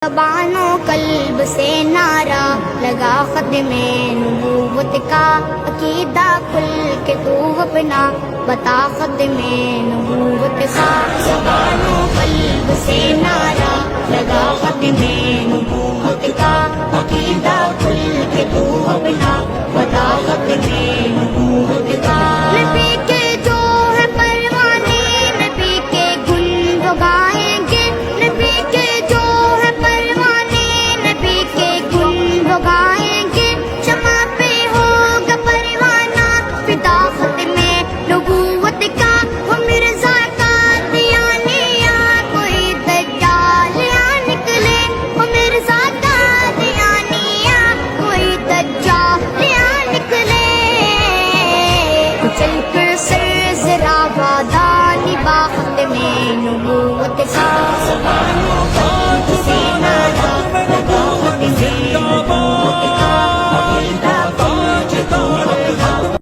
زبان و قلب سے نعرہ لگا ختم نبوت کا، عقیدہ کھل کے تو اپنا بتا ختم نبوت کا۔ زبان و قلب سے نعرہ لگا ختم نبوت کا، عقیدہ کھل کے تو اپنا بتا ختم